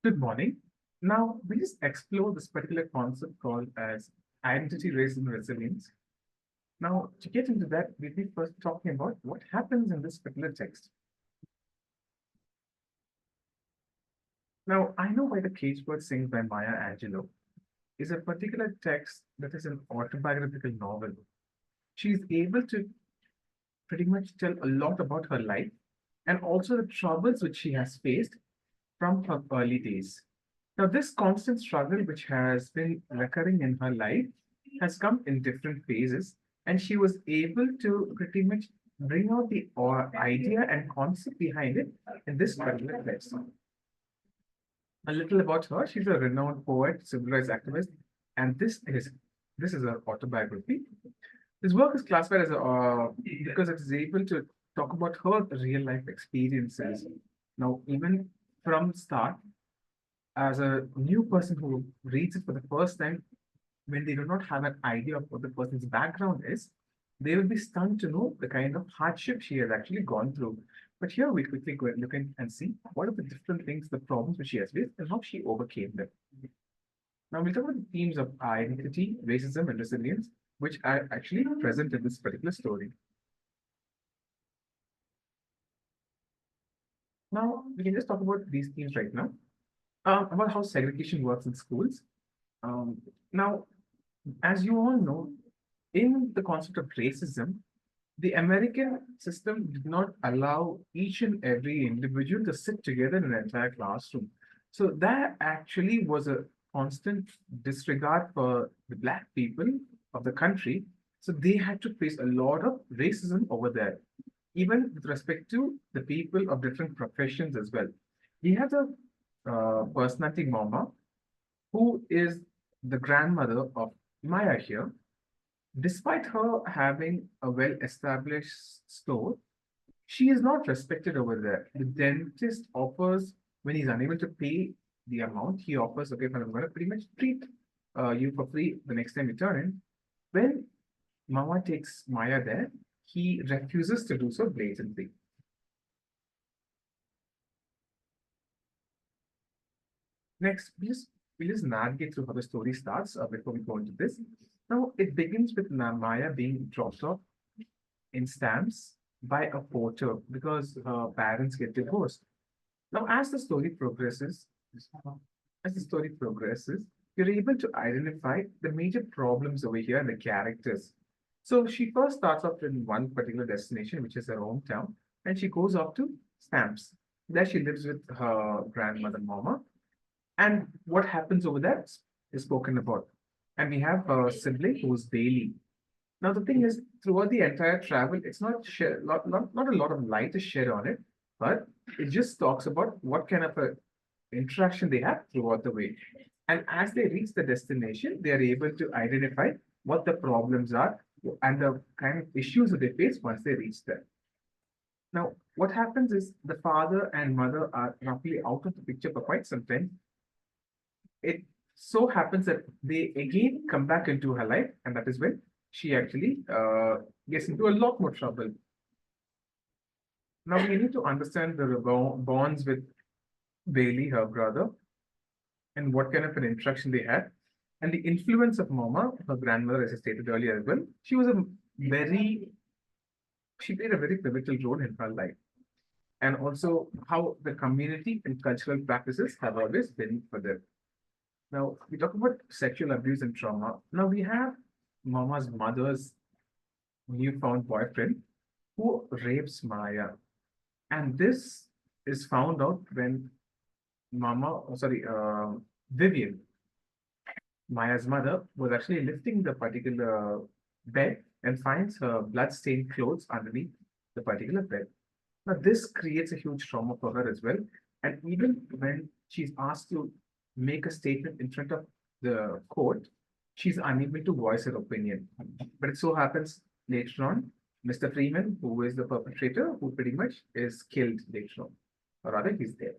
Good morning. Now, we just explore this particular concept called as identity, race, and resilience. Now, to get into that, we'll be first talking about what happens in this particular text. Now, I Know Why the Cagebird Sings by Maya Angelou is a particular text that is an autobiographical novel. She's able to pretty much tell a lot about her life and also the troubles which she has faced from her early days. Now, this constant struggle, which has been recurring in her life, has come in different phases, and she was able to pretty much bring out the idea and concept behind it in this particular text. A little about her: she's a renowned poet, civil rights activist, and this is her autobiography. This work is classified as because it is able to talk about her real life experiences. Now, even from start, as a new person who reads it for the first time, when they do not have an idea of what the person's background is, they will be stunned to know the kind of hardship she has actually gone through. But here we quickly go and look in and see what are the different things, the problems which she has faced, and how she overcame them. Now we'll talk about the themes of identity, racism, and resilience, which are actually present in this particular story. Now we can just talk about these themes right now, about how segregation works in schools. Now, as you all know, in the concept of racism, the American system did not allow each and every individual to sit together in an entire classroom. So that actually was a constant disregard for the Black people of the country. So they had to face a lot of racism over there, even with respect to the people of different professions as well. We have the personality Mama, who is the grandmother of Maya here. Despite her having a well-established store, she is not respected over there. The dentist offers, when he's unable to pay the amount, he offers, okay, I'm going to pretty much treat you for free the next time you turn in. When Mama takes Maya there, he refuses to do so blatantly. Next, we'll just navigate through how the story starts before we go into this. Now, it begins with Maya being dropped off in stamps by a porter because her parents get divorced. Now, as the story progresses, you're able to identify the major problems over here and the characters. So she first starts off in one particular destination, which is her hometown, and she goes off to Stamps. There she lives with her grandmother, Mama, and what happens over there is spoken about. And we have a sibling who's Bailey. Now, the thing is, throughout the entire travel, it's not a lot of light is shed on it, but it just talks about what kind of a interaction they have throughout the way. And as they reach the destination, they are able to identify what the problems are and the kind of issues that they face once they reach there. Now, what happens is the father and mother are roughly out of the picture for quite some time. It so happens that they again come back into her life, and that is when she actually gets into a lot more trouble. Now we need to understand the bonds with Bailey, her brother, and what kind of an interaction they had, and the influence of Mama, her grandmother, as I stated earlier as well. Very, she played a very pivotal role in her life, and also how the community and cultural practices have always been for them. Now, we talk about sexual abuse and trauma. Now, we have Mama's mother's newfound boyfriend who rapes Maya. And this is found out when Vivian, Maya's mother, was actually lifting the particular bed and finds her blood-stained clothes underneath the particular bed. Now, this creates a huge trauma for her as well. And even when she's asked to make a statement in front of the court, she's unable to voice her opinion. But it so happens later on, Mr. Freeman, who is the perpetrator, who pretty much is killed later on, or rather, he's dead.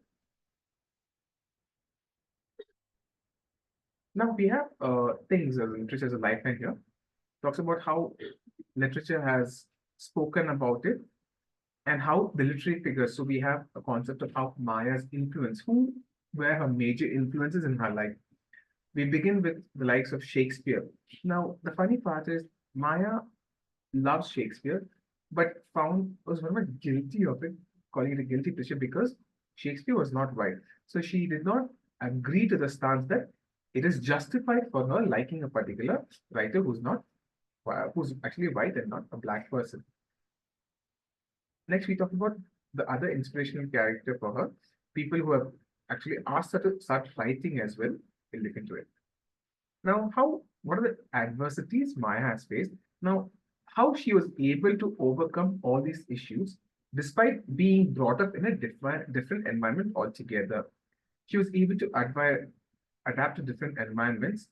Now we have things as literature as a lifeline here. Talks about how literature has spoken about it and how the literary figures. So we have a concept of how Maya's influence, who were her major influences in her life. We begin with the likes of Shakespeare. Now, the funny part is Maya loves Shakespeare, but found was very much guilty of it, calling it a guilty pleasure because Shakespeare was not white. So she did not agree to the stance that it is justified for her liking a particular writer who's actually white and not a black person. Next, we talk about the other inspirational character for her, people who have actually asked her to start writing as well. We'll look into it. Now, what are the adversities Maya has faced? Now, how she was able to overcome all these issues despite being brought up in a different environment altogether. She was able to adapt to different environments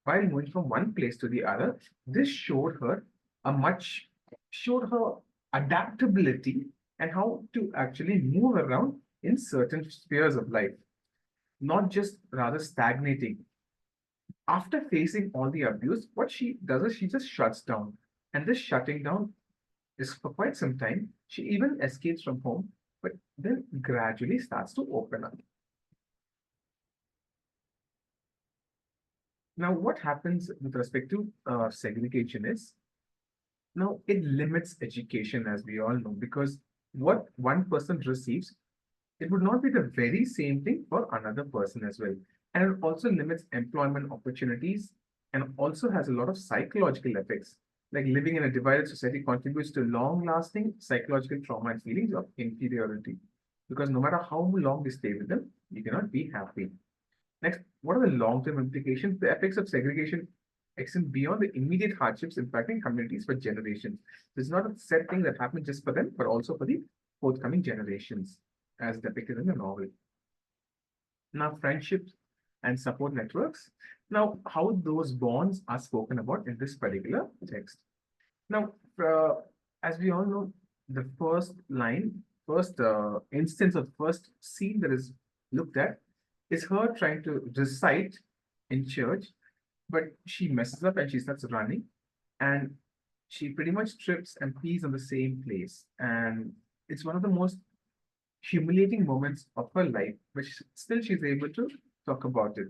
while moving from one place to the other. This showed her adaptability and how to actually move around in certain spheres of life, not just rather stagnating. After facing all the abuse, what she does is she just shuts down. And this shutting down is for quite some time. She even escapes from home, but then gradually starts to open up. Now, what happens with respect to segregation is now it limits education, as we all know, because what one person receives, it would not be the very same thing for another person as well. And it also limits employment opportunities and also has a lot of psychological effects. Like living in a divided society contributes to long lasting psychological trauma and feelings of inferiority. Because no matter how long we stay with them, you cannot be happy. Next, what are the long term implications? The effects of segregation extend beyond the immediate hardships impacting communities for generations. This is not a set thing that happened just for them, but also for the forthcoming generations, as depicted in the novel. Now, friendships and support networks. Now, how those bonds are spoken about in this particular text. Now, as we all know, the first instance of the first scene that is looked at is her trying to recite in church, but she messes up and she starts running, and she pretty much trips and pees on the same place. And it's one of the most humiliating moments of her life, but still she's able to talk about it.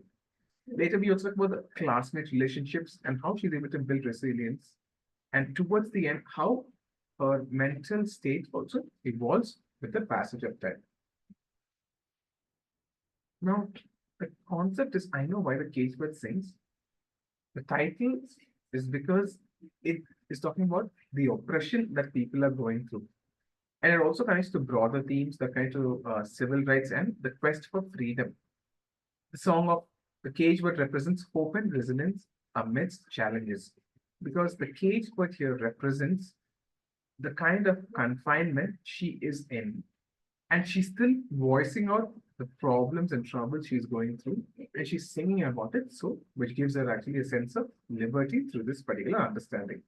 Later, we also talk about the classmate relationships and how she's able to build resilience. And towards the end, how her mental state also evolves with the passage of time. Now, the concept is I know why the cage bird sings. The title is because it is talking about the oppression that people are going through. And it also connects to broader themes that connect to civil rights and the quest for freedom. The song of the cage bird represents hope and resilience amidst challenges. Because the cage bird here represents the kind of confinement she is in. And she's still voicing out the problems and troubles she's going through. And she's singing about it, so which gives her actually a sense of liberty through this particular understanding.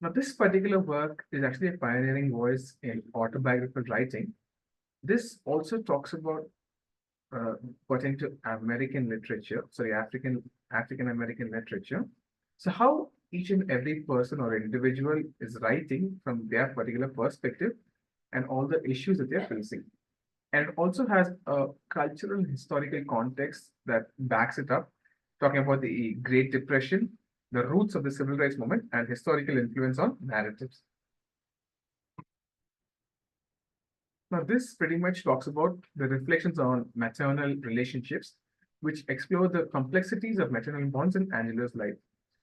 Now, this particular work is actually a pioneering voice in autobiographical writing. This also talks about pertaining to American literature, sorry, African American literature. So how each and every person or individual is writing from their particular perspective and all the issues that they're facing. And it also has a cultural and historical context that backs it up, talking about the Great Depression, the roots of the civil rights movement, and historical influence on narratives. Now, this pretty much talks about the reflections on maternal relationships, which explore the complexities of maternal bonds in Angelou's life.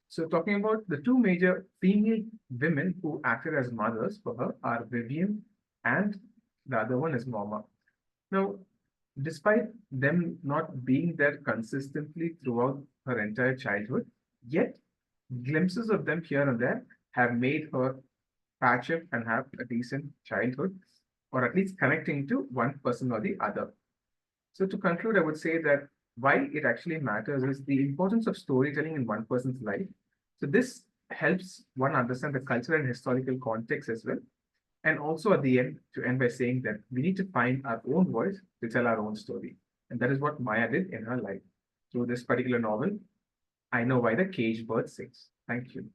So, talking about the two major female women who acted as mothers for her are Vivian and the other one is Mama. Now, despite them not being there consistently throughout her entire childhood, yet glimpses of them here and there have made her patch up and have a decent childhood, or at least connecting to one person or the other. So, to conclude, I would say that why it actually matters is the importance of storytelling in one person's life. So, this helps one understand the cultural and historical context as well. And also at the end, to end by saying that we need to find our own voice to tell our own story. And that is what Maya did in her life. Through this particular novel, I Know Why the Caged Bird Sings. Thank you.